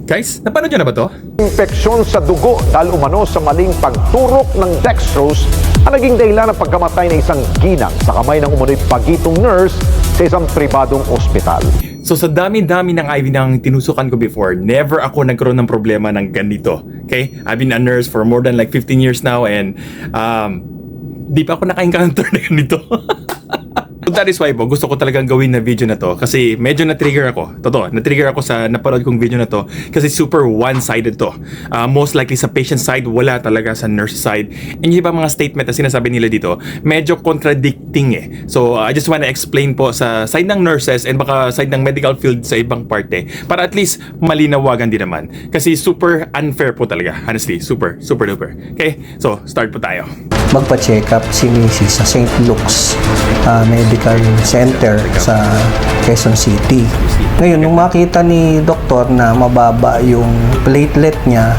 Guys, napanood nyo na ba to? Impeksyon sa dugo dahil umano sa maling pagturok ng dextrose ang naging dahilan ng pagkamatay ng isang ginang sa kamay ng umunoy pagitong nurse sa isang pribadong ospital. So sa dami-dami ng IV nang tinusukan ko before, never ako nagkaroon ng problema ng ganito. Okay? I've been a nurse for more than like 15 years now and di pa ako naka-encounter na ganito. So that is why po, gusto ko talagang gawin na video na to kasi medyo na-trigger ako. Totoo, na-trigger ako sa napanood kong video na to kasi super one-sided to. Most likely sa patient side, wala talaga sa nurse side. And yung iba mga statement na sinasabi nila dito, medyo contradicting eh. So I just wanna explain po sa side ng nurses and baka side ng medical field sa ibang parte para at least malinawagan din naman. Kasi super unfair po talaga. Honestly, super duper. Okay, so start po tayo. Magpa-check up si Mrs. sa St. Luke's Medical Center sa Quezon City. Ngayon, nung makita ni doktor na mababa yung platelet niya,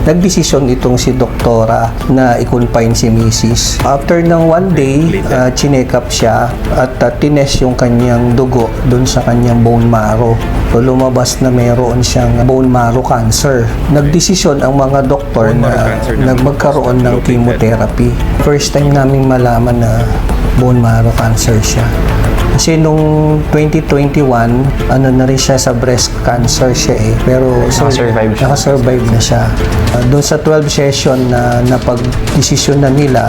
nagdesisyon itong si doktora na i-confine si Mrs. After ng one day, chinek up siya at tinest yung kanyang dugo dun sa kanyang bone marrow. So, lumabas na mayroon siyang bone marrow cancer. Nagdesisyon ang mga doktor na magkaroon ng chemotherapy. First time namin malaman na bone marrow cancer siya. Kasi nung 2021, ano na rin siya sa breast cancer siya eh. Pero nakasurvive na siya. Doon sa 12 session na napag-desisyon na nila,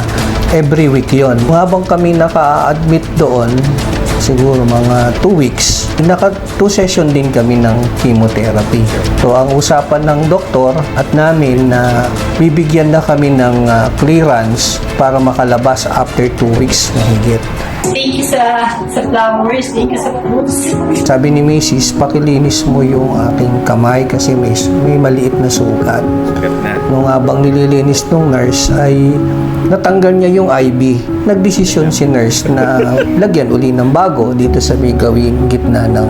every week yon. Habang kami naka-admit doon, siguro mga 2 weeks, naka-2 session din kami ng chemotherapy. So ang usapan ng doktor at namin na bibigyan na kami ng clearance para makalabas after 2 weeks na higit. Thank you sa flowers, thank you sa fruits. Sabi ni Mrs., pakilinis mo yung aking kamay kasi may maliit na sugat. Nung habang nililinis ng nurse ay natanggal niya yung IV. Nagdesisyon si nurse na lagyan uli ng bago dito sa may gawing gitna ng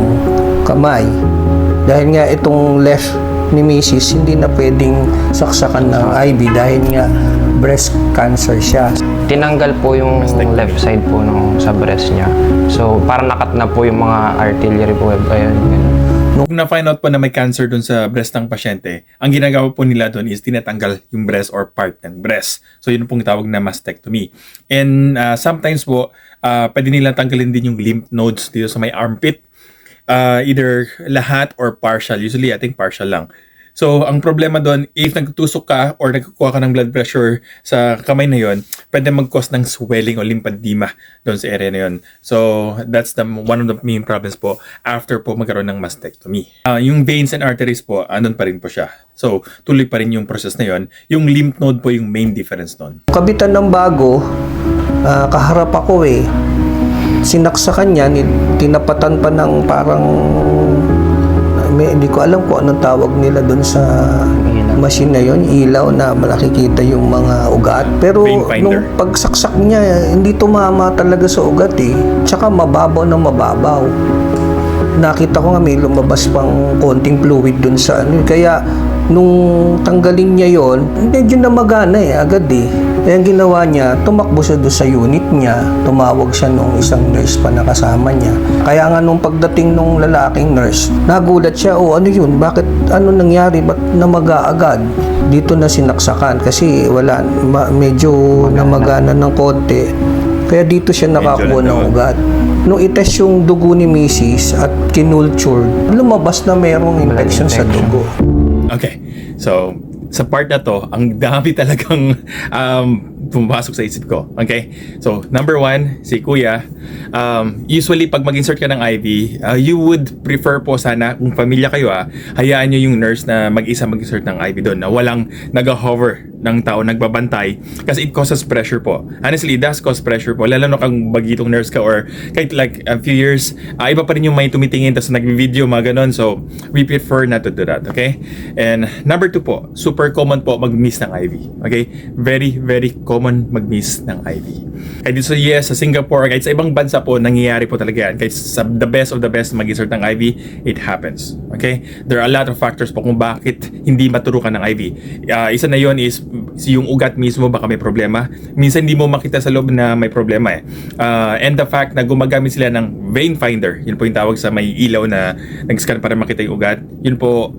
kamay. Dahil nga itong left ni Mrs. hindi na pwedeng saksakan ng IV dahil nga breast cancer siya. Tinanggal po yung left side po nung sa breast niya. So, parang nakat na po yung mga artillery po. Ayun. Nung na-find out po na may cancer dun sa breast ng pasyente, ang ginagawa po nila dun is tinatanggal yung breast or part ng breast. So, yun pong tawag na mastectomy. And sometimes po, pwede nila tanggalin din yung lymph nodes dito sa may armpit. Either lahat or partial. Usually, I think partial lang. So, ang problema doon, if nagtusok ka or nagkukuha ka ng blood pressure sa kamay na yon, pwede mag-cause ng swelling o lymphedema doon sa area na yon. So, that's one of the main problems po after po magkaroon ng mastectomy. Yung veins and arteries po, andun pa rin po siya. So, tuloy pa rin yung process na yon. Yung lymph node po yung main difference doon. Kabitan ng bago, kaharap ako eh. Sinaksakan niya, tinapatan pa ng parang hindi ko alam kung anong tawag nila doon sa machine na yon, ilaw na makikita yung mga ugat. Pero nung pagsaksak niya, hindi tumama talaga sa ugat eh. Tsaka mababaw na mababaw. Nakita ko nga may lumabas pang konting fluid doon sa ano. Kaya nung tanggalin niya yon, medyo namagana eh, agad eh. Kaya ang ginawa niya, tumakbo siya doon sa unit niya, tumawag siya nung isang nurse pa na kasama niya. Kaya nga nung pagdating nung lalaking nurse, nagulat siya, ano yun, bakit, ano nangyari, ba't namaga agad? Dito na sinaksakan kasi wala, medyo namagana ng konti. Kaya dito siya nakakuha ng ugat. Nung itest yung dugo ni Mrs. at kinulture, lumabas na mayroong infection sa dugo. Okay, so sa part na to, ang dami talagang pumapasok sa isip ko. Okay? So, number one, si Kuya, usually pag mag-insert ka ng IV, you would prefer po sana, kung pamilya kayo hayaan nyo yung nurse na mag-isa mag-insert ng IV doon, na walang nag-hover ng tao nagbabantay kasi it causes pressure po. Honestly, it does cause pressure po. Lalo na kang bagitong nurse ka or kahit like a few years, iba pa rin yung may tumitingin tapos nag-video, mga ganon. So, we prefer not to do that. Okay? And number two po, super common po mag-miss ng IV. Okay? Very, very common mag-miss ng IV. Kahit dito sa US, sa Singapore, kahit sa ibang bansa po, nangyayari po talaga yan. Kahit sa the best of the best mag-insert ng IV, it happens. Okay? There are a lot of factors po kung bakit hindi maturukan ng IV. Isa na yon is yung ugat mismo baka may problema. Minsan hindi mo makita sa loob na may problema eh. And the fact na gumagamit sila ng vein finder, yun po yung tawag sa may ilaw na nag-scan para makita yung ugat. Yun po,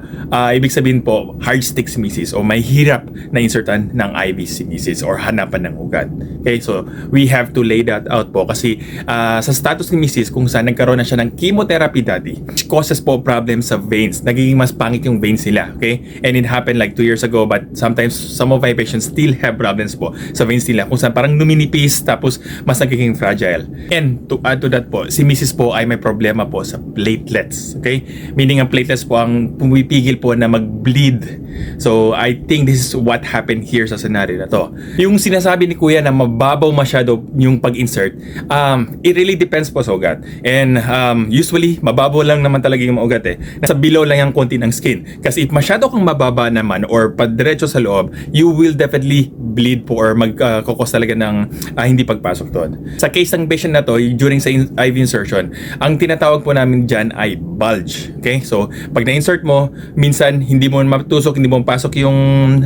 ibig sabihin po, hard stick si Mrs. o may hirap na insertan ng IV si Mrs. or hanapan ng ugat. Okay, so we have to lay that out po kasi sa status ni Mrs. kung saan nagkaroon na siya ng chemotherapy dati, which causes po problems sa veins. Nagiging mas pangit yung veins nila. Okay, and it happened like 2 years ago, but sometimes some of my patients still have problems po sa veins nila kung saan parang numinipis tapos mas nagiging fragile. And to add to that po, si Mrs. po ay may problema po sa platelets. Okay, meaning ang platelets po ang pumipigil po na mag-bleed. So I think this is what happened here sa scenario na to. Yung sinasabi ni Kuya na mababaw masyado yung pag-insert, it really depends po sa ugat. And usually mababaw lang naman talaga yung ugat eh. Nasa below lang yung konti ng skin. Kasi if masyado kang mababa naman or padiretso sa loob, you will definitely bleed po or magkakos talaga ng hindi pagpasok doon. Sa case ng patient na to, during sa IV insertion, ang tinatawag po namin dyan ay bulge. Okay? So, pag na-insert mo, minsan hindi mo matusok, hindi mo pasok yung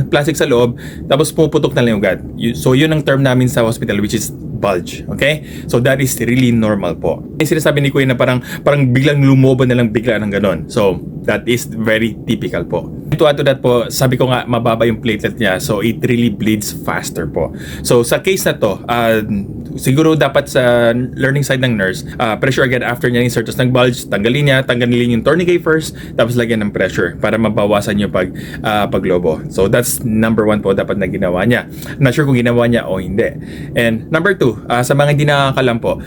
plastic sa loob, tapos puputok na lang yung ugat. So, yun ang term namin sa hospital, which is bulge. Okay? So, that is really normal po. Yung sinasabi ni Kuya na parang biglang lumobo na lang bigla ng ganon. So, that is very typical po. To add to that po, sabi ko nga mababa yung platelet niya, so it really bleeds faster po. So sa case na to, siguro dapat sa learning side ng nurse, pressure agad after niya insert, tapos nag-bulge, tanggalin yung tourniquet first, tapos lagyan ng pressure para mabawasan yung paglobo. So that's number 1 po dapat na ginawa niya. Not sure kung ginawa niya o hindi. And number 2, sa mga hindi nakakalam po,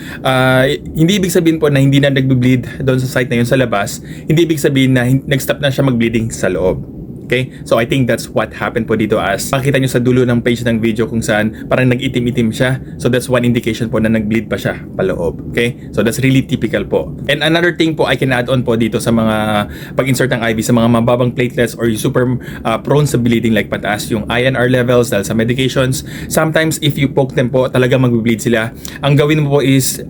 hindi ibig sabihin po na hindi na nagbe-bleed doon sa site na yun sa labas, hindi ibig sabihin na nag-stop na siya mag-bleeding sa loob. Okay? So I think that's what happened po dito, as makita nyo sa dulo ng page ng video kung saan parang nag-itim-itim siya. So that's one indication po na nag-bleed pa siya paloob. Okay? So that's really typical po. And another thing po I can add on po dito sa mga pag-insert ng IV sa mga mababang platelets or yung super prone sa bleeding, like pataas yung INR levels dahil sa medications. Sometimes if you poke them po, talaga mag-bleed sila. Ang gawin mo po is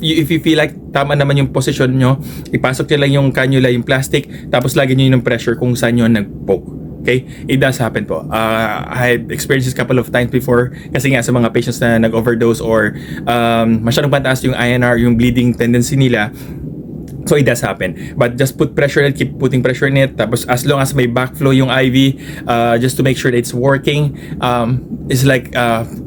if you feel like tama naman yung position nyo, ipasok nyo lang yung cannula, yung plastic, tapos lagyan nyo yung pressure kung saan nyo nag-poke. Okay? It does happen po. I had experienced this couple of times before kasi nga sa mga patients na nag-overdose or masyadong pataas yung INR, yung bleeding tendency nila. So it does happen. But just put pressure in it, keep putting pressure in it. Tapos as long as may backflow yung IV, just to make sure that it's working, it's like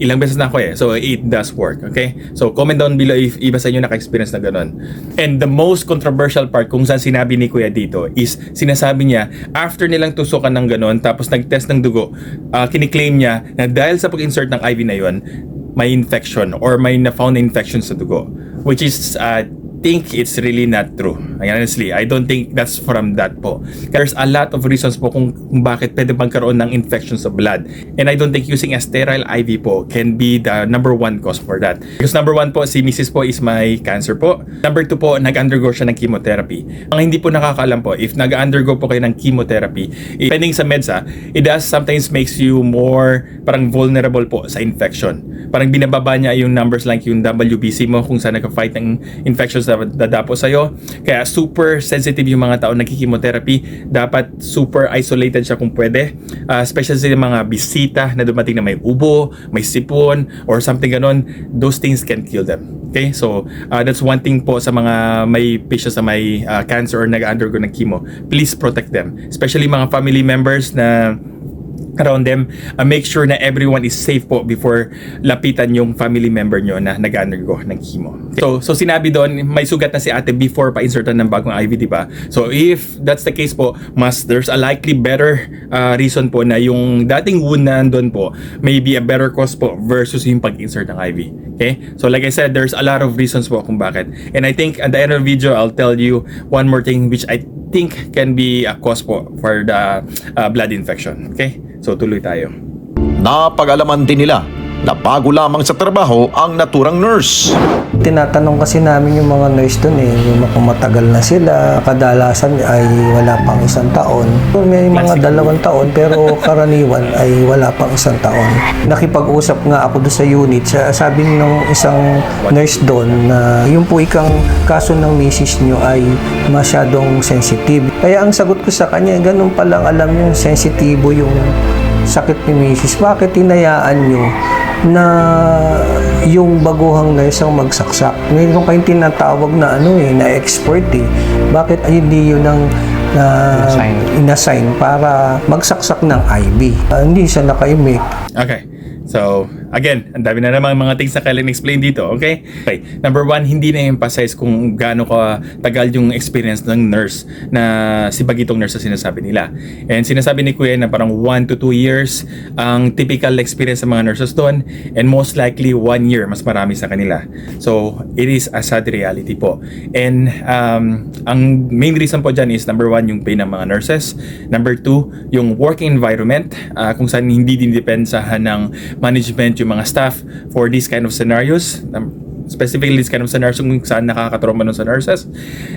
ilang beses na ako eh. So it does work. Okay? So comment down below if iba sa inyo naka-experience na ganun. And the most controversial part kung saan sinabi ni Kuya dito is sinasabi niya after nilang tusukan ng ganun tapos nag-test ng dugo, kiniklaim niya na dahil sa pag-insert ng IV na yun, may infection or may na-found na infection sa dugo. Which is think it's really not true. Honestly, I don't think that's from that po. There's a lot of reasons po kung bakit pwede magkaroon ng infection sa blood. And I don't think using a sterile IV po can be the number 1 cause for that. Because number 1 po, si Mrs. po is may cancer po. Number 2 po, nag-undergo siya ng chemotherapy. Ang hindi po nakakaalam po, if nag-undergo po kayo ng chemotherapy, depending sa meds it does sometimes makes you more parang vulnerable po sa infection. Parang binababa niya yung numbers like yung WBC mo kung saan nag-fight ng infections na dadapo sa'yo. Kaya super sensitive yung mga tao nagki-chemotherapy. Dapat super isolated siya kung pwede. Especially sa mga bisita na dumating na may ubo, may sipon, or something ganon. Those things can kill them. Okay? So, that's one thing po sa mga may patients na may cancer or nag-undergo ng chemo. Please protect them. Especially mga family members na around them, make sure na everyone is safe po before lapitan yung family member nyo na nag-undergo ng chemo. So sinabi doon, may sugat na si ate before pa-insertan ng bagong IV, di ba? So if that's the case po, there's a likely better reason po na yung dating wound na doon po may be a better cause po versus yung pag-insert ng IV. Okay? So like I said, there's a lot of reasons po kung bakit. And I think at the end of the video, I'll tell you one more thing which I think can be a cause po for the blood infection. Okay? So tuloy tayo. Napag-alaman din nila na bago lamang sa trabaho ang naturang nurse. Tinatanong kasi namin yung mga nurse doon yung kung matagal na sila, kadalasan ay wala pang 1 taon. May mga 2 taon pero karaniwan ay wala pang 1 taon. Nakipag-usap nga ako doon sa unit, sabi ng isang nurse doon na yung po ikang kaso ng misis nyo ay masyadong sensitive. Kaya ang sagot ko sa kanya, ganun palang alam nyo, sensitibo yung sakit ni misis. Bakit hinayaan nyo na yung baguhang nurse ang magsaksak. Ngayon kayong tinatawag na na expert Bakit hindi yun ang inassign para magsaksak ng IV? Hindi siya nakaimik. Okay. So, again, ang dami na naman mga things na kailangan explain dito, okay? Okay. Number one, hindi na-emphasize kung gaano ka tagal yung experience ng nurse na si bagitong nurse na sinasabi nila. And sinasabi ni Kuya na parang 1 to 2 years ang typical experience ng mga nurses doon, and most likely 1 year, mas marami sa kanila. So, it is a sad reality po. And ang main reason po dyan is number one, yung pay ng mga nurses. Number two, yung working environment, kung saan hindi din depensahan ng management yung mga staff for these kind of scenarios, specifically this kind of scenarios kung saan nakakatrauma nun sa nurses.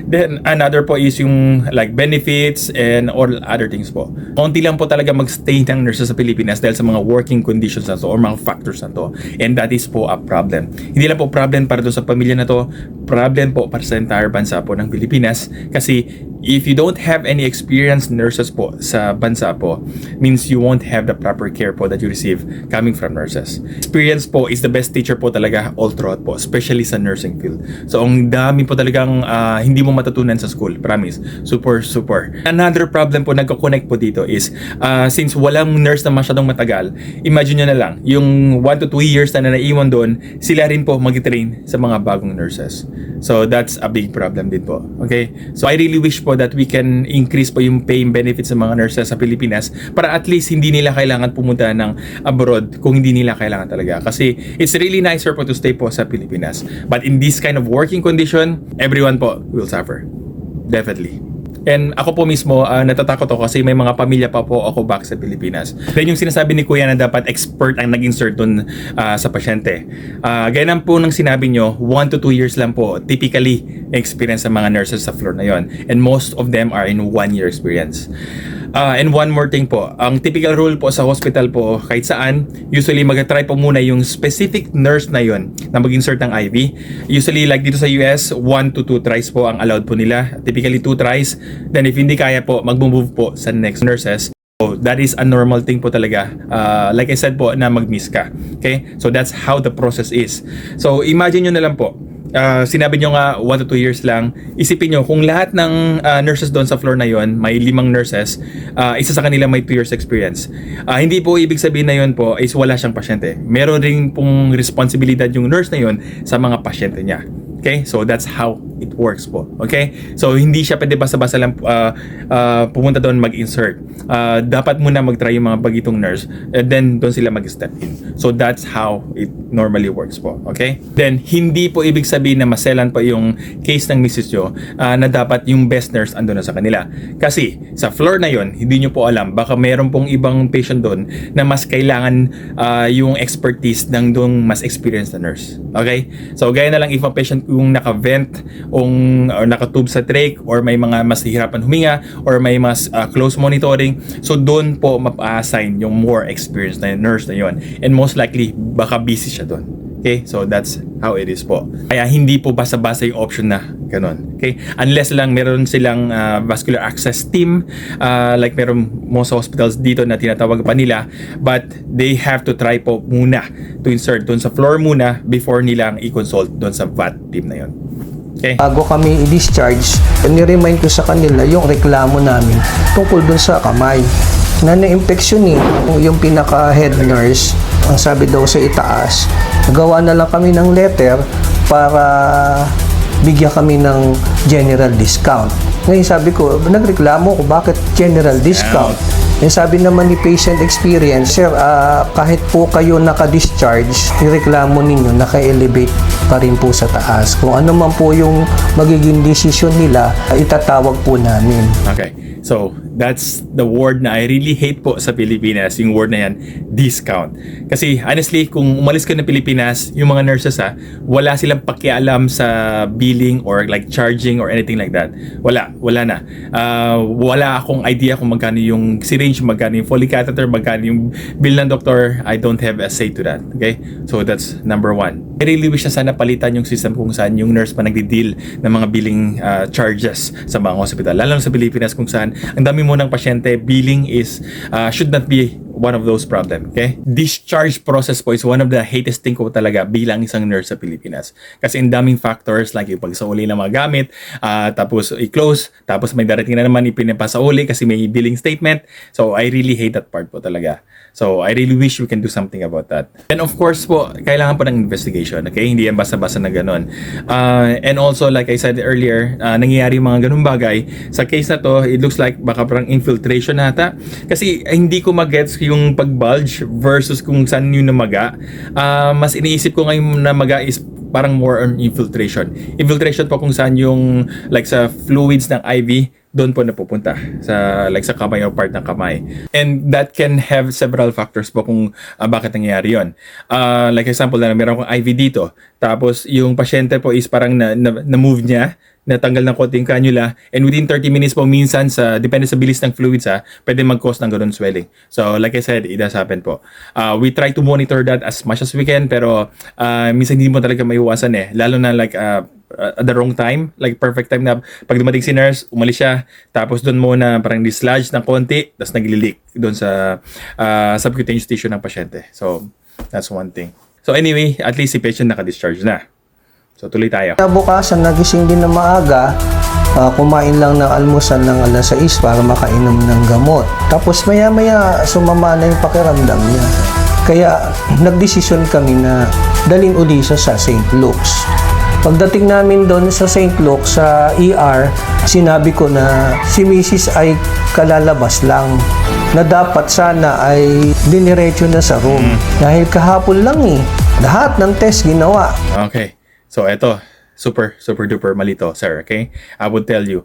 Then another po is yung like benefits and all other things po. Konti lang po talaga magstay ng nurses sa Pilipinas dahil sa mga working conditions na to or mga factors na to, and that is po a problem. Hindi lang po problem para doon sa pamilya na to, problem po para sa entire bansa po ng Pilipinas, kasi if you don't have any experienced nurses po sa bansa po, means you won't have the proper care po that you receive coming from nurses. Experience po is the best teacher po talaga all throughout po, especially sa nursing field. So, ang dami po talagang hindi mo matutunan sa school, promise. Super. Another problem po nagko-connect po dito is since walang nurse na masyadong matagal, imagine nyo na lang, yung 1 to 2 years na naiwan doon, sila rin po mag-train sa mga bagong nurses. So, that's a big problem din po. Okay? So, I really wish po that we can increase po yung pay and benefits ng mga nurses sa Pilipinas para at least hindi nila kailangan pumunta ng abroad kung hindi nila kailangan talaga. Kasi it's really nicer po to stay po sa Pilipinas. But in this kind of working condition, everyone po will suffer. Definitely. And ako po mismo, natatakot ako kasi may mga pamilya pa po ako back sa Pilipinas. Then yung sinasabi ni Kuya na dapat expert ang nag-insert dun sa pasyente. Ganyan po nang sinabi nyo, 1 to 2 years lang po typically experience sa mga nurses sa floor na yon. And most of them are in 1 year experience. And one more thing po, ang typical rule po sa hospital po, kahit saan, usually mag-try po muna yung specific nurse na yon na mag-insert ng IV. Usually like dito sa US, 1 to 2 tries po ang allowed po nila. Typically 2 tries. Then if hindi kaya po, mag-move po sa next nurses. So that is a normal thing po talaga. Like I said po, na mag-miss ka. Okay? So that's how the process is. So imagine nyo na lang po, sinabi nyo nga 1 to 2 years lang, isipin nyo kung lahat ng nurses doon sa floor na yon, may 5 nurses, isa sa kanila may 2 years experience. Hindi po ibig sabihin na yon po is wala siyang pasyente. Meron rin pong responsibilidad yung nurse na yon sa mga pasyente niya. Okay? So that's how it works po. Okay? So hindi siya pwede basta-basta lang pumunta doon mag-insert. Dapat muna mag-try yung mga bagitong nurse, and then doon sila mag-step in. So that's how it normally works po. Okay? Then hindi po ibig sabihin na maselan pa yung case ng misis nyo na dapat yung best nurse andun na sa kanila. Kasi sa floor na yon, hindi nyo po alam, baka meron pong ibang patient doon na mas kailangan yung expertise ng doong mas experienced na nurse. Okay? So gaya na lang if a patient yung naka-vent or nakatube sa trach or may mga mas hihirapan huminga or may mas close monitoring, so doon po mapa-assign yung more experienced na nurse na yon, and most likely baka busy siya doon. Okay? So that's how it is po. Kaya hindi po basta-basta yung option na ganun. Okay? Unless lang meron silang vascular access team, like meron most hospitals dito na tinatawag pa nila, but they have to try po muna to insert doon sa floor muna before nilang i-consult doon sa VAT team na yon. Okay? Bago kami i-discharge, ni-remind ko sa kanila yung reklamo namin tungkol dun sa kamay na na-infection yung pinaka-head nurse. Ang sabi daw sa itaas, gawa na lang kami ng letter para bigyan kami ng general discount. Ngayon sabi ko, nagreklamo ko, bakit general discount? Yung sabi naman ni patient experience, sir, kahit po kayo naka-discharge, ireklamo ninyo, naka-elevate pa rin po sa taas. Kung ano man po yung magiging decision nila, itatawag po namin. Okay. So, that's the word na I really hate po sa Pilipinas, yung word na yan, discount. Kasi honestly, kung umalis ka ng Pilipinas, yung mga nurses wala silang pakialam sa billing or like charging or anything like that. Wala na. Wala akong idea kung magkano yung syringe, magkano yung Foley catheter, magkano yung bill ng doktor. I don't have a say to that. Okay? So that's number one. I really wish na sana palitan yung system kung saan yung nurse pa nagdi-deal ng mga billing charges sa mga hospital. Lalo sa Pilipinas kung saan ang dami mo ng pasyente, billing is should not be one of those problem. Okay? Discharge process po is one of the hatest thing ko talaga bilang isang nurse sa Pilipinas. Kasi ang daming factors like yung pagsauli ng mga gamit, tapos i-close, tapos may darating na naman ipinapasauli kasi may billing statement. So I really hate that part po talaga. So I really wish we can do something about that. And of course po, kailangan po ng investigation. Okay? Hindi yan basta-basta na ganun. And also like I said earlier, nangyayari yung mga ganung bagay. Sa case na to, it looks like baka parang infiltration nata. Kasi hindi ko magets yung pag-bulge versus kung saan yung namaga. Mas iniisip ko ngayon na maga is parang more on infiltration. Infiltration po kung saan yung like sa fluids ng IV doon po napupunta sa like sa kamay o part ng kamay. And that can have several factors po kung bakit nangyayari yun. Like example na meron akong IV dito. Tapos yung pasyente po is parang na-move niya, natanggal ng konting cannula, and within 30 minutes po minsan depende sa bilis ng fluids pwede mag-cause ng ganun swelling. So like I said, it does happen po. We try to monitor that as much as we can, pero minsan hindi mo talaga maiwasan lalo na like at the wrong time, like perfect time na pag dumating si nurse, umalis siya, tapos doon muna parang dislodge ng konti, tapos nagli-leak doon sa subcutaneous tissue ng pasyente. So that's one thing. So anyway, at least si patient naka-discharge na. So tuloy tayo. Bukasan, nagising din na maaga, kumain lang ng almusal ng alas 6 para makainom ng gamot. Tapos maya-maya sumama na yung pakiramdam niya. Kaya nagdesisyon kami na dalhin uli siya sa St. Luke's. Pagdating namin doon sa St. Luke's, sa ER, sinabi ko na si Mrs. ay kalalabas lang, na dapat sana ay diniretso na sa room. Dahil kahapon lang lahat ng test ginawa. Okay. So eto, super duper malito, sir, okay? I would tell you,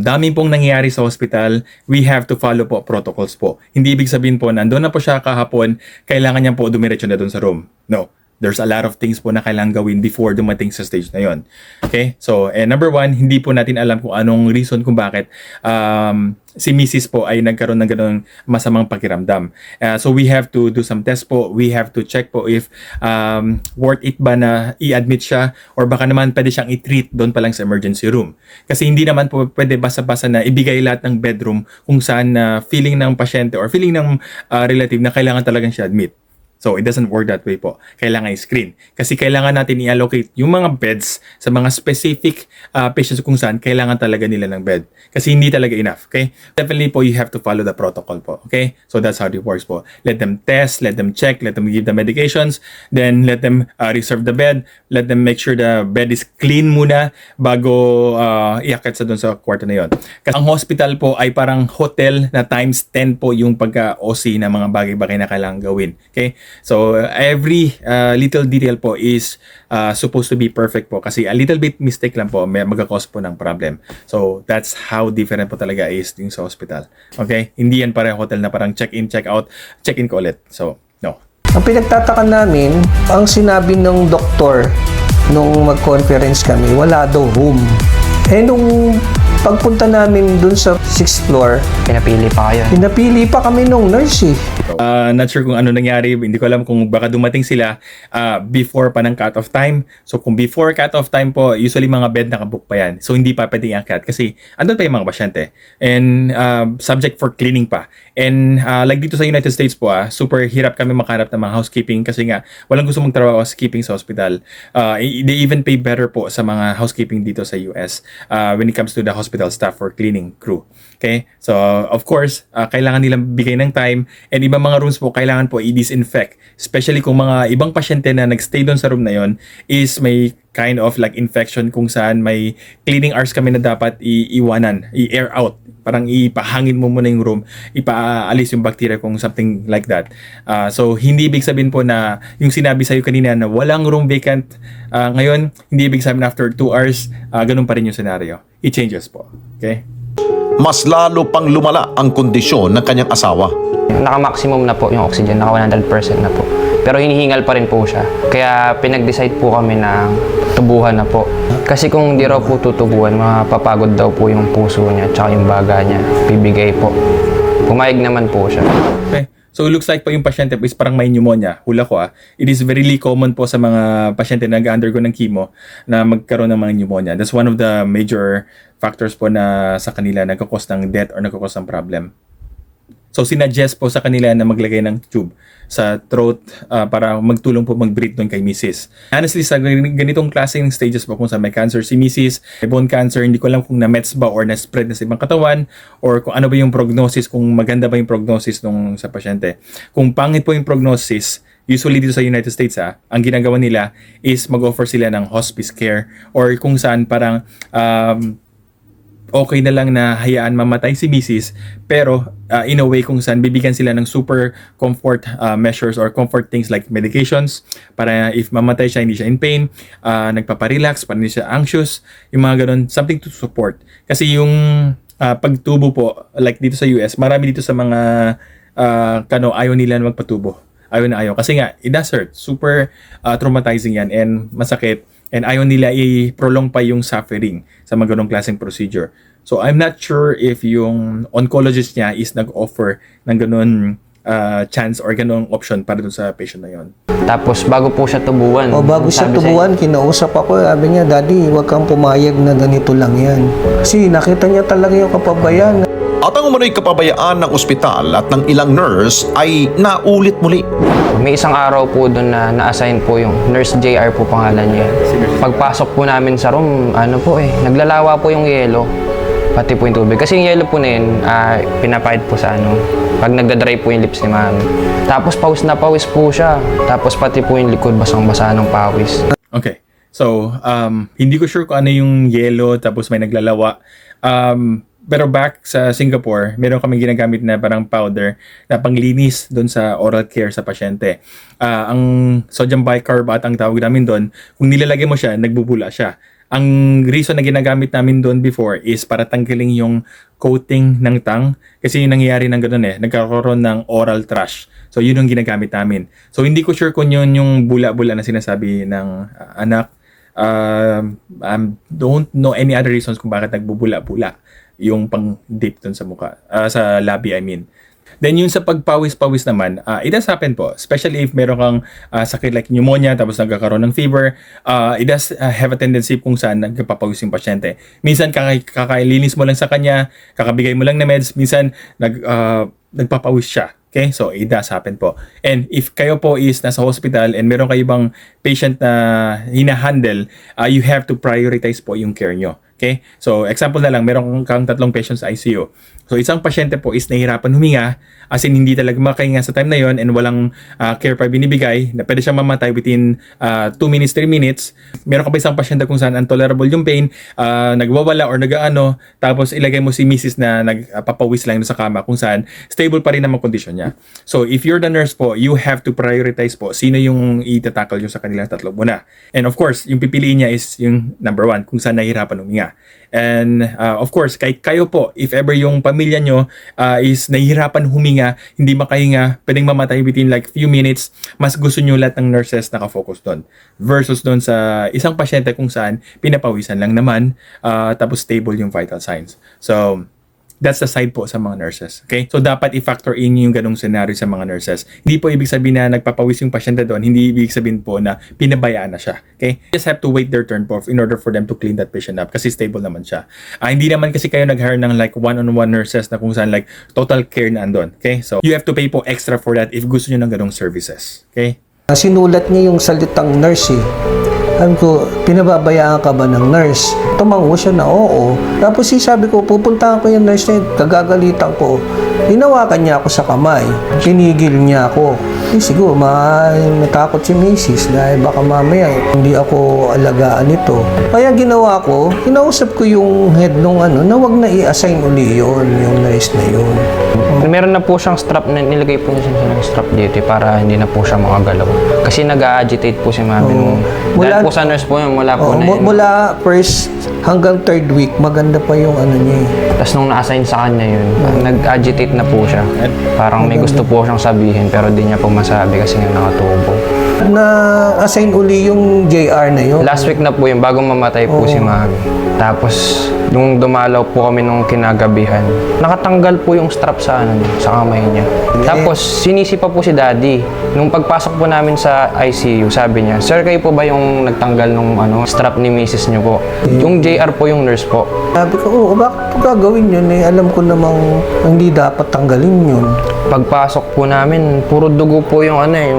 dami pong nangyayari sa hospital, we have to follow po protocols po. Hindi ibig sabihin po, nandun na po siya kahapon, kailangan niya po dumiretso na doon sa room. No. There's a lot of things po na kailangan gawin before dumating sa stage na yon. Okay? So, number one, hindi po natin alam kung anong reason kung bakit si Mrs. po ay nagkaroon ng ganung masamang pakiramdam. So, we have to do some test po. We have to check po if worth it ba na i-admit siya or baka naman pwede siyang i-treat doon pa lang sa emergency room. Kasi hindi naman po pwede basta-basta na ibigay lahat ng bedroom kung saan feeling ng pasyente or feeling ng relative na kailangan talagang siya admit. So, it doesn't work that way po. Kailangan i-screen. Kasi kailangan natin i-allocate yung mga beds sa mga specific patients kung saan kailangan talaga nila ng bed. Kasi hindi talaga enough. Okay? Definitely po, you have to follow the protocol po. Okay? So, that's how it works po. Let them test, let them check, let them give the medications, then let them reserve the bed, let them make sure the bed is clean muna bago iakyat sa doon sa kwarto na yon. Kasi ang hospital po ay parang hotel na times 10 po yung pagka-OC na mga bagay-bagay na kailangan gawin. Okay? So, every little detail po is supposed to be perfect po kasi a little bit mistake lang po may magkakause po ng problem. So, that's how different po talaga is yung sa hospital. Okay? Hindi yan parang hotel na parang check-in, check-out, check-in ko ulit. So, no. Ang pinagtataka namin, ang sinabi ng doktor nung mag-conference kami, wala daw room. Nung pagpunta namin dun sa 6th floor, Pinapili pa kayo. pinapili pa kami nung nurse Not sure kung ano nangyari. Hindi ko alam kung baka dumating sila before pa ng cut-off time. So, kung before cut-off time po, usually mga bed nakabook pa yan. So, hindi pa pwedeng i-cut kasi andun pa yung mga pasyente. And subject for cleaning pa. And like dito sa United States po, super hirap kami makahanap ng mga housekeeping kasi nga walang gusto mong trabaho housekeeping sa hospital. They even pay better po sa mga housekeeping dito sa US when it comes to the hospital staff or cleaning crew. Okay? So, of course, kailangan nilang bigay ng time and ibang mga rooms po kailangan po i-disinfect. Especially kung mga ibang pasyente na nagstay doon sa room na yon is may kind of like infection kung saan may cleaning hours kami na dapat iiwanan, i-air out. Parang ipahangin mo muna yung room, ipaalis yung bacteria kung something like that. So, hindi ibig sabihin po na yung sinabi sa'yo kanina na walang room vacant ngayon, hindi ibig sabihin after 2 hours, ganun pa rin yung scenario. It changes po. Okay? Mas lalo pang lumala ang kondisyon ng kanyang asawa. Naka-maximum na po yung oxygen, naka 100% na po. Pero hinihingal pa rin po siya. Kaya pinag-decide po kami na tubuhan na po. Kasi kung di raw po tutubuhan, mapapagod daw po yung puso niya at yung baga niya. Bibigay po. Pumayag naman po siya. Okay. So, it looks like po yung pasyente po is parang may pneumonia. Hula ko It is very common po sa mga pasyente na nag-undergo ng chemo na magkaroon ng mga pneumonia. That's one of the major factors po na sa kanila nagkakos ng death or nagkakos ng problem. So sinuggest po sa kanila na maglagay ng tube sa throat para magtulong po mag-breathe doon kay Mrs. Honestly, sa ganitong klaseng stages po kung sa may cancer si Mrs., may bone cancer, hindi ko alam kung na-mets ba or na-spread na sa ibang katawan or kung ano ba yung prognosis, kung maganda ba yung prognosis nung sa pasyente. Kung pangit po yung prognosis, usually dito sa United States ang ginagawa nila is mag-offer sila ng hospice care or kung saan parang okay na lang na hayaan mamatay si Mrs. pero in a way kung saan bibigyan sila ng super comfort measures or comfort things like medications para if mamatay siya, hindi siya in pain, nagpaparelax, para hindi siya anxious, yung mga ganun, something to support. Kasi yung pagtubo po, like dito sa US, marami dito sa mga ayaw nila na magpatubo. Ayaw na ayaw. Kasi nga, it does hurt. Super traumatizing yan and masakit. And ayaw nila i-prolong pa yung suffering sa mga ganong klaseng procedure. So, I'm not sure if yung oncologist niya is nag-offer ng ganon chance or ganong option para dun sa patient na yon. Tapos bago po siya tubuan. O bago siya sabi tubuan, kinausap ako, sabi niya, Daddy, huwag kang pumayag na ganito lang yan. Kasi nakita niya talaga yung kapabayan. At ang umano'y kapabayaan ng ospital at ng ilang nurse ay naulit muli. May isang araw po doon na na-assign po yung Nurse JR po pangalan niya. Pagpasok po namin sa room, naglalawa po yung yelo. Pati po yung tubig. Kasi yung yelo po na yun, pinapahid po sa pag nagdadry po yung lips ni Mami. Tapos pawis na pawis po siya. Tapos pati po yung likod basang-basa ng pawis. Okay. So, hindi ko sure kung ano yung yellow tapos may naglalawa. Pero back sa Singapore, meron kaming ginagamit na parang powder na panglinis doon sa oral care sa pasyente. Ang sodium bicarbonate ang tawag namin doon. Kung nilalagay mo siya, nagbubula siya. Ang reason na ginagamit namin doon before is para tanggalin yung coating ng tongue. Kasi yung nangyayari ng gano'n nagkakaroon ng oral thrush. So yun yung ginagamit namin. So hindi ko sure kung yun yung bula-bula na sinasabi ng anak. Don't know any other reasons kung bakit nagbubula-bula yung pang-dip dun sa mukha, sa labi I mean. Then yung sa pagpawis-pawis naman, it does happen po. Especially if meron kang sakit like pneumonia tapos nagkakaroon ng fever, it does have a tendency kung saan nagpapawis yung pasyente. Minsan kakailinis mo lang sa kanya, kakabigay mo lang na meds, minsan nagpapawis siya. Okay? So, it does happen po. And if kayo po is nasa hospital and meron kayo bang patient na hinahandle, you have to prioritize po yung care nyo. Okay? So, example na lang, meron kang 3 patients sa ICU. So, isang pasyente po is nahihirapan huminga, as in hindi talaga makahinga sa time na yon and walang care pa binibigay, na pwede siyang mamatay within 2 minutes, 3 minutes. Meron ka pa isang pasyente kung saan intolerable yung pain, nagwawala or nagaano, tapos ilagay mo si Mrs. na nagpapawis lang sa kama kung saan stable pa rin naman kondisyon niya. So, if you're the nurse po, you have to prioritize po sino yung itatakal yung sa kanilang 3 muna. And of course, yung pipiliin niya is yung number 1, kung saan nahihirapan huminga. And of course, kayo po, if ever yung pamilya nyo is nahihirapan huminga, hindi makahinga, pwedeng mamatay within like few minutes, mas gusto nyo lahat ng nurses nakafocus doon. Versus doon sa isang pasyente kung saan pinapawisan lang naman, tapos stable yung vital signs. So, that's the side po sa mga nurses. Okay? So, dapat i-factor in yung ganong scenario sa mga nurses. Hindi po ibig sabihin na nagpapawis yung pasyente doon. Hindi ibig sabihin po na pinabayaan na siya. Okay? Just have to wait their turn po in order for them to clean that patient up kasi stable naman siya. Hindi naman kasi kayo nag-hire ng like one-on-one nurses na kung saan like total care na andun. Okay? So, you have to pay po extra for that if gusto nyo ng ganong services. Okay? Sinulat niya yung salitang nurse eh. Sabi ko, pinababayaan ka ba ng nurse? Tumango siya na oo. Tapos sabi ko, pupuntahan ko yung nurse na yun. Kagagalitan ko. Hinawakan niya ako sa kamay. Pinigil niya ako. Siguro, natakot si Mrs. dahil baka mamaya hindi ako alagaan ito. Kaya ginawa ko, kinausap ko yung head nung na wag na i-assign uli yun, yung nurse na yun. Meron na po siyang strap na nilagay po niya ng strap dito para hindi na po siya makagalaw. Kasi nag-agitate po si Mami. Dahil po sa nurse po yun, mula po na yun. Mula first hanggang 3rd week, maganda pa yung niya eh. Tapos nung na-assign sa kanya yun, nag-agitate na po siya. Parang may gusto po siyang sabihin pero di niya po masabi kasi nga nakatubo. Na-assign uli yung JR na yun. Last week na po yung bagong mamatay po si mami. Tapos, nung dumalaw po kami nung kinagabihan, nakatanggal po yung strap sa sa kamay niya. Tapos, sinisi pa po si daddy. Nung pagpasok po namin sa ICU, sabi niya, "Sir, kayo po ba yung nagtanggal nung strap ni misis niyo po?" Yung JR po yung nurse po. Sabi ko, oo, bakit po gagawin yun? Alam ko namang hindi dapat tanggalin yun. Pagpasok po namin, puro dugo po yung niya,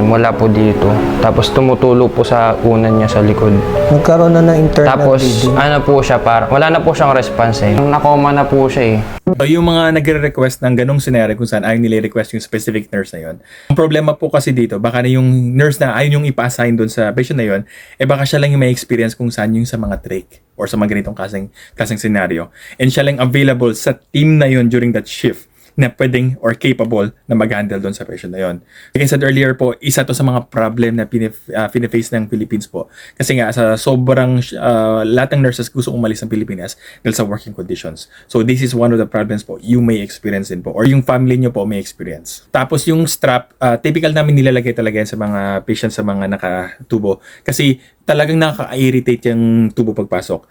mula po dito. Tapos tumutulo po sa unan niya sa likod. Nagkaroon na ng internal Tapos, bleeding. po siya, wala na po siyang response eh. Nakoma na po siya eh. So, yung mga nagre-request ng ganong scenario kung saan ayaw nila request yung specific nurse na yon. Ang problema po kasi dito, baka na yung nurse na ayaw yung ipa-assign doon sa patient na yon, baka siya lang yung may experience kung saan yung sa mga trach or sa mga ganitong klaseng scenario. And siya lang available sa team na yon during that shift na pwedeng or capable na mag-handle doon sa patient na yon. Like I said earlier po, isa to sa mga problem na piniface ng Philippines po. Kasi nga sa sobrang lahat ng nurses gusto umalis ng Pilipinas dahil sa working conditions. So this is one of the problems po you may experience din po or yung family nyo po may experience. Tapos yung strap, typical namin nilalagay talaga yan sa mga patients sa mga nakatubo. Kasi talagang nakaka-irritate yung tubo pagpasok.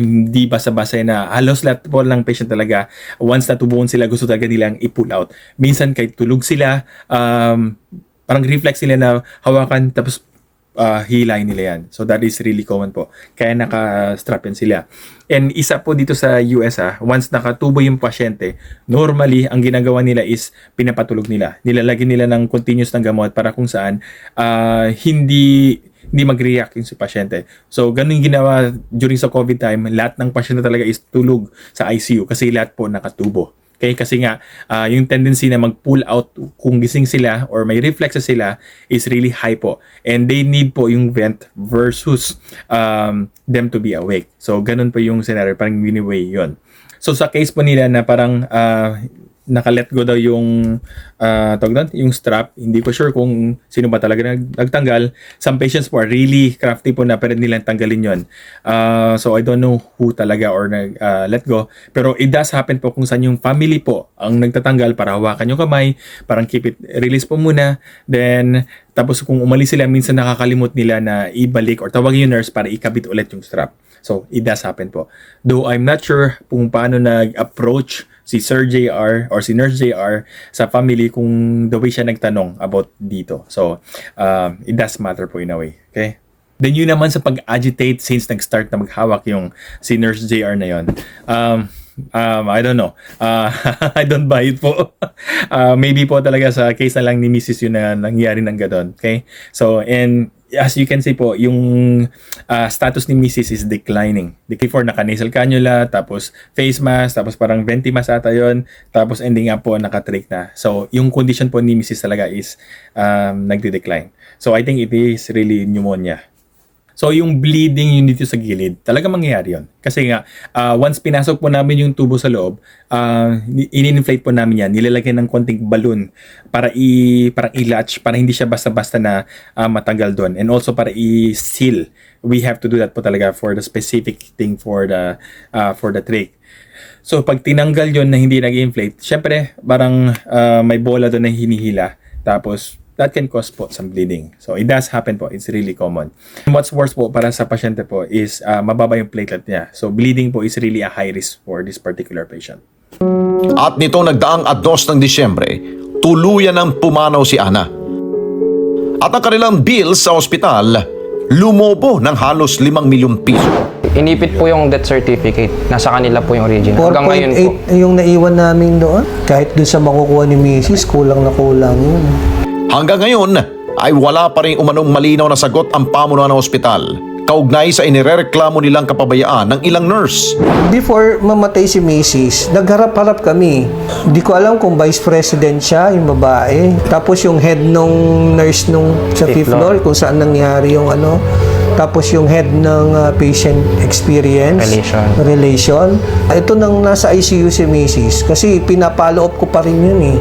Hindi basta-basta na halos lahat po ng patient talaga once natubuhan sila gusto talaga nilang i-pull out. Minsan kahit tulog sila, parang reflex nila na hawakan tapos hilay nila yan. So that is really common po. Kaya naka-strap yan sila. And isa po dito sa US once nakatubo yung pasyente, normally ang ginagawa nila is pinapatulog nila. Nilalagyan nila ng continuous ng gamot para kung saan hindi mag-react yung si pasyente. So, ganun yung ginawa during sa COVID time, lahat ng pasyente talaga is tulog sa ICU kasi lahat po nakatubo. Okay? Kasi nga, yung tendency na mag-pull out kung gising sila or may reflexes sila is really high po. And they need po yung vent versus them to be awake. So, ganun po yung scenario, parang win-away yun. So, sa case po nila na parang naka-let go daw yung yung strap. Hindi ko sure kung sino ba talaga nagtanggal. Some patients po are really crafty po na pwede nilang tanggalin yon. So I don't know who talaga or let go. Pero it does happen po kung saan yung family po ang nagtatanggal para hawakan yung kamay, parang keep it, release po muna. Then tapos kung umalis sila, minsan nakakalimot nila na ibalik or tawagin yung nurse para ikabit ulit yung strap. So it does happen po. Though I'm not sure kung paano nag-approach si Sir JR or si Nurse JR sa family kung the way siya nagtanong about dito. So, it does matter po in a way. Okay? Then yun naman sa pag-agitate since nag-start na maghawak yung si Nurse JR na yun. I don't know. I don't buy it po. Maybe po talaga sa case na lang ni Mrs. yun na nangyari ng gadon. Okay? So, and as you can see po, yung status ni Mrs. is declining. Before, naka-nasal cannula, tapos face mask, tapos parang venti mask ata yun, tapos ending up po, naka-trach na. So, yung condition po ni Mrs. talaga is nagde-decline. So, I think it is really pneumonia. So, yung bleeding yun dito sa gilid, talaga mangyayari yun. Kasi nga, once pinasok po namin yung tubo sa loob, in-inflate po namin yan, nilalagyan ng konting balloon para parang i-latch, para hindi siya basta-basta na matanggal doon. And also para i-seal. We have to do that po talaga for the specific thing for the trach. So, pag tinanggal yun na hindi nag-inflate, syempre, parang may bola doon na hinihila. Tapos, that can cause po some bleeding. So, it does happen po. It's really common. What's worse po para sa pasyente po is mababa yung platelet niya. So, bleeding po is really a high risk for this particular patient. At nitong nagdaang 2 ng Disyembre, tuluyan ng pumanaw si Ana. At ang kanilang bills sa ospital, lumobo ng halos 5 milyong piso. Inipit po yung death certificate. Nasa kanila po yung original. Hanggang ngayon po. 4.8 yung naiwan namin doon. Kahit doon sa makukuha ni Mrs., kulang na kulang yun. Hanggang ngayon ay wala pa rin umanong malinaw na sagot ang pamunuan ng ospital kaugnay sa inirereklamo nilang kapabayaan ng ilang nurse. Before mamatay si Mrs., nagharap-harap kami. Hindi ko alam kung vice president siya, yung babae. Tapos yung head nung nurse nung sa 5th floor, kung saan nangyari yung ano. Tapos yung head ng patient experience. Relation. Ito nang nasa ICU si Mrs. Kasi pinapalo up ko pa rin yun eh.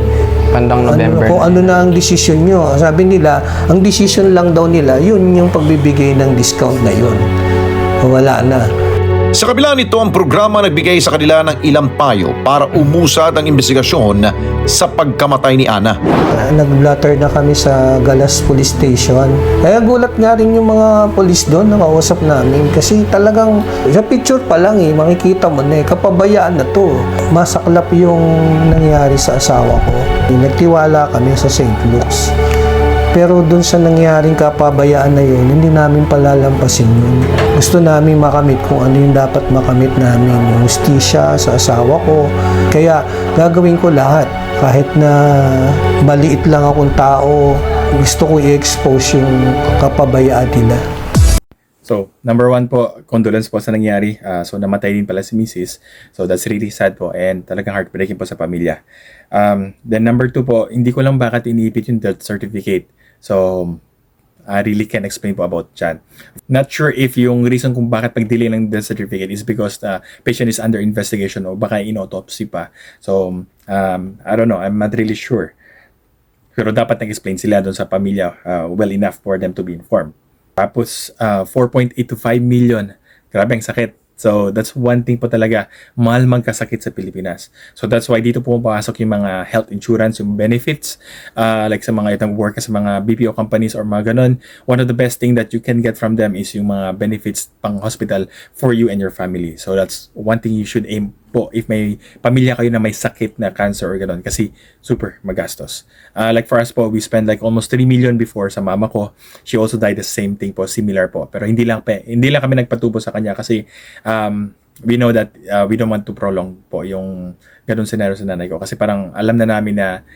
Bandang November. Kung ano na ang decision nyo. Sabi nila, ang decision lang daw nila, yun yung pagbibigay ng discount na yun. Wala na. Sa kabila nito, ang programa nagbigay sa kanila ng ilang payo para umusad ang investigasyon sa pagkamatay ni Ana. Nag-blatter na kami sa Galas Police Station. Kaya gulat nga rin yung mga polis doon, nakausap namin. Kasi talagang sa picture pa lang makikita mo na kapabayaan na to. Masaklap yung nangyari sa asawa ko. Nagtiwala kami sa St. Luke's. Pero dun sa nangyaring kapabayaan na yun, hindi namin palalampasin yun. Gusto namin makamit kung ano yung dapat makamit namin. Yung hustisya sa asawa ko. Kaya gagawin ko lahat. Kahit na maliit lang akong tao, gusto ko i-expose yung kapabayaan nila. So, number 1 po, condolence po sa nangyari. So, namatay din pala si Mrs. So, that's really sad po and talagang heartbreaking po sa pamilya. Then number 2 po, hindi ko lang bakit iniipit yung death certificate. So, I really can't explain po about that. Not sure if yung reason kung bakit pag-delay ng death certificate is because the patient is under investigation o baka in-autopsy pa. So, I don't know. I'm not really sure. Pero dapat nag-explain sila doon sa pamilya well enough for them to be informed. Tapos, 4.8 to 5 million. Grabe ang sakit. So, that's one thing po talaga. Mahal magkasakit sa Pilipinas. So, that's why dito pumapasok yung mga health insurance, yung benefits. Like sa mga itong work sa mga BPO companies or mga ganun. One of the best thing that you can get from them is yung mga benefits pang hospital for you and your family. So, that's one thing you should aim po if may pamilya kayo na may sakit na cancer or ganun. Kasi super magastos. Like for us po, we spend like almost 3 million before sa mama ko. She also died the same thing po, similar po. Pero hindi lang kami nagpatubo sa kanya kasi we know that we don't want to prolong po yung ganun scenario sa nanay ko. Kasi parang alam na namin na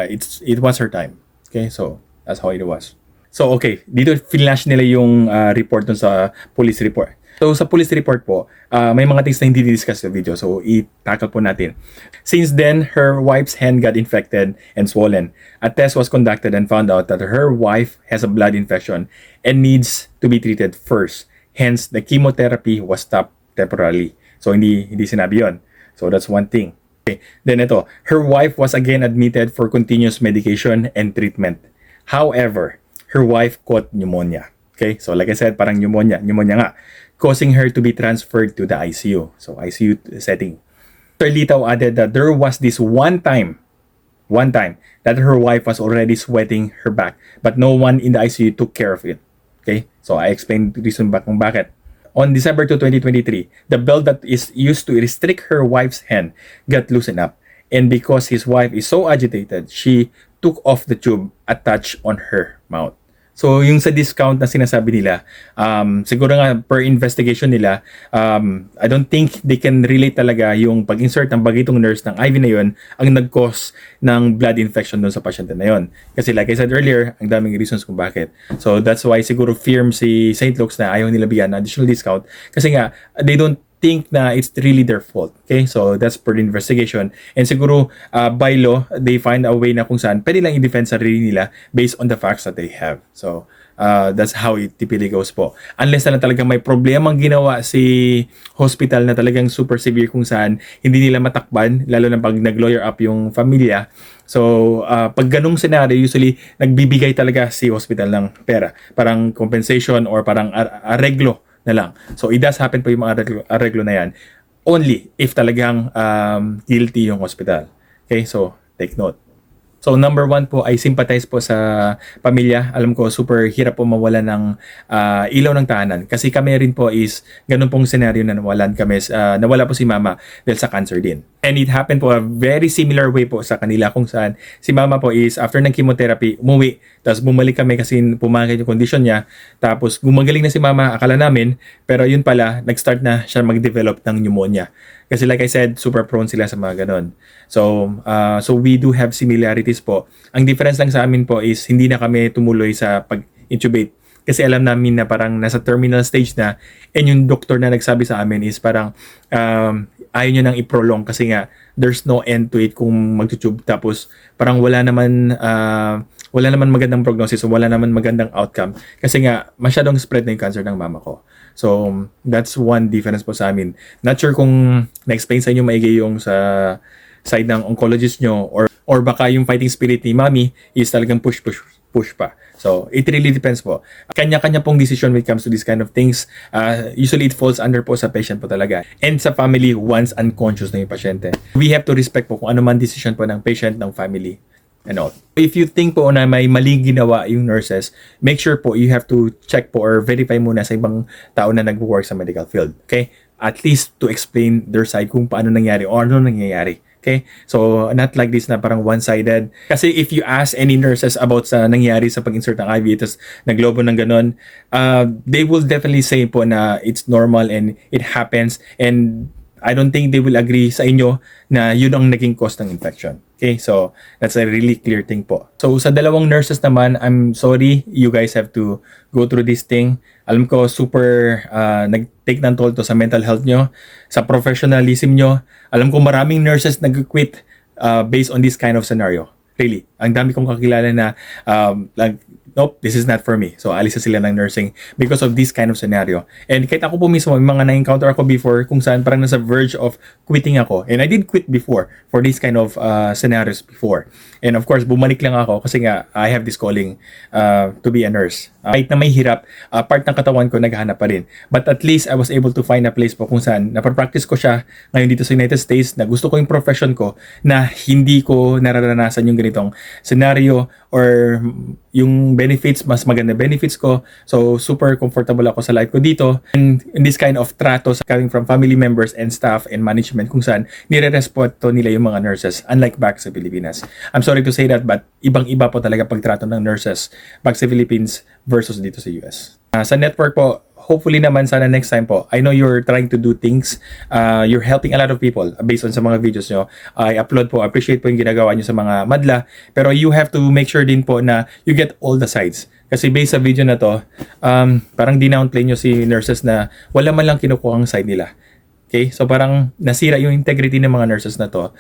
it was her time. Okay, so that's how it was. So okay, dito flash nila yung report dun sa police report. So sa police report po, may mga things na hindi discuss sa video. So i-tackle po natin. Since then, her wife's hand got infected and swollen. A test was conducted and found out that her wife has a blood infection and needs to be treated first. Hence, the chemotherapy was stopped temporarily. So hindi sinabi yon. So that's one thing. Okay. Then ito, her wife was again admitted for continuous medication and treatment. However, her wife caught pneumonia. Okay, so like I said, parang pneumonia nga, causing her to be transferred to the ICU. So ICU setting. Dr. Litaw added that there was this one time that her wife was already sweating her back, but no one in the ICU took care of it. Okay, so I explained the reason kung bakit. On December 2, 2023, the belt that is used to restrict her wife's hand got loosened up. And because his wife is so agitated, she took off the tube attached on her mouth. So, yung sa discount na sinasabi nila, siguro nga per investigation nila, I don't think they can relate talaga yung pag-insert ng bagitong nurse ng IV na yun ang nag-cause ng blood infection doon sa pasyente na yun. Kasi like I said earlier, ang daming reasons kung bakit. So, that's why siguro firm si St. Luke's na ayaw nila bigyan ng additional discount. Kasi nga, they don't think na it's really their fault. Okay? So, that's per investigation. And siguro, by law, they find a way na kung saan pwede lang i-defend sarili nila based on the facts that they have. So, that's how it typically goes po. Unless na talagang may problemang ginawa si hospital na talagang super severe kung saan hindi nila matakban, lalo na pag nag-lawyer up yung familia. So, pag ganung scenario, usually, nagbibigay talaga si hospital ng pera. Parang compensation or parang areglo na lang. So, it does happen po yung mga areglo na yan only if talagang guilty yung hospital. Okay, so take note. So, number 1 po ay sympathize po sa pamilya. Alam ko, super hirap po mawala ng ilaw ng tahanan. Kasi kami rin po is ganun pong scenario na nawala po si mama dahil sa cancer din. And it happened po a very similar way po sa kanila kung saan si mama po is after ng chemotherapy, umuwi. Tapos bumalik kami kasi pumangit yung condition niya. Tapos gumagaling na si mama, akala namin. Pero yun pala, nag-start na siya mag-develop ng pneumonia. Kasi like I said, super prone sila sa mga ganun. So we do have similarities po. Ang difference lang sa amin po is hindi na kami tumuloy sa pag-intubate. Kasi alam namin na parang nasa terminal stage na and yung doktor na nagsabi sa amin is parang ayaw nyo nang i-prolong kasi nga there's no end to it kung mag-tube. Tapos parang wala naman magandang prognosis o wala naman magandang outcome kasi nga masyadong spread na yung cancer ng mama ko. So, that's one difference po sa amin. Not sure kung na-explain sa inyo maigi yung sa side ng oncologist nyo or baka yung fighting spirit ni mami is talagang push push pa. So, it really depends po. Kanya-kanya pong decision when it comes to this kind of things. Usually, it falls under po sa patient po talaga. And sa family, once unconscious na yung pasyente. We have to respect po kung ano man decision po ng patient, ng family, and all. If you think po na may maling ginawa yung nurses, make sure po you have to check po or verify muna sa ibang tao na nag-work sa medical field. Okay? At least to explain their side kung paano nangyari or ano nangyayari. Okay? So, not like this na parang one-sided. Kasi if you ask any nurses about sa nangyari sa pag-insert ng IV, tapos naglobo ng ganon, they will definitely say po na it's normal and it happens, and I don't think they will agree sa inyo na yun ang naging cause ng infection. Okay, so that's a really clear thing po. So sa dalawang nurses naman, I'm sorry you guys have to go through this thing. Alam ko super nag-take ng toll to sa mental health nyo, sa professionalism nyo. Alam ko maraming nurses nag-quit based on this kind of scenario. Really, ang dami kong kakilala na like, nope, this is not for me. So, alis na sila ng nursing because of this kind of scenario. And kahit ako po mismo, may mga na-encounter ako before kung saan parang nasa verge of quitting ako. And I did quit before for this kind of scenarios before. And of course, bumalik lang ako kasi nga, I have this calling to be a nurse. Kahit na may hirap, part ng katawan ko naghahanap pa rin. But at least, I was able to find a place po kung saan napapractice ko siya ngayon dito sa United States, na gusto ko yung profession ko, na hindi ko nararanasan yung ganitong scenario or yung benefits, mas maganda benefits ko. So, super comfortable ako sa life ko dito. And in this kind of tratos coming from family members and staff and management kung saan nire-respeto nila yung mga nurses, unlike back sa Pilipinas. I'm sorry to say that, but ibang-iba po talaga pagtrato ng nurses back sa Philippines versus dito sa US. Sa network po, hopefully naman sana next time po, I know you're trying to do things, you're helping a lot of people based on sa mga videos nyo. I upload po, appreciate po yung ginagawa nyo sa mga madla, pero you have to make sure din po na you get all the sides. Kasi based sa video na to, parang dinownplay nyo si nurses na wala man lang kinukuha ang side nila. Okay? So parang nasira yung integrity ng mga nurses na to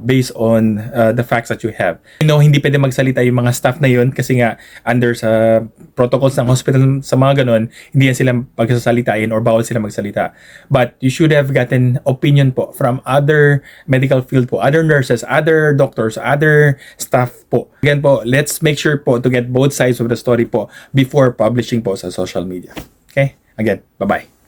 based on the facts that you have. You know, hindi pwede magsalita yung mga staff na yun kasi nga under sa protocols ng hospital sa mga ganon, hindi yan sila pagsasalitain or bawal sila magsalita. But you should have gotten opinion po from other medical field po, other nurses, other doctors, other staff po. Again po, let's make sure po to get both sides of the story po before publishing po sa social media. Okay? Again, bye-bye.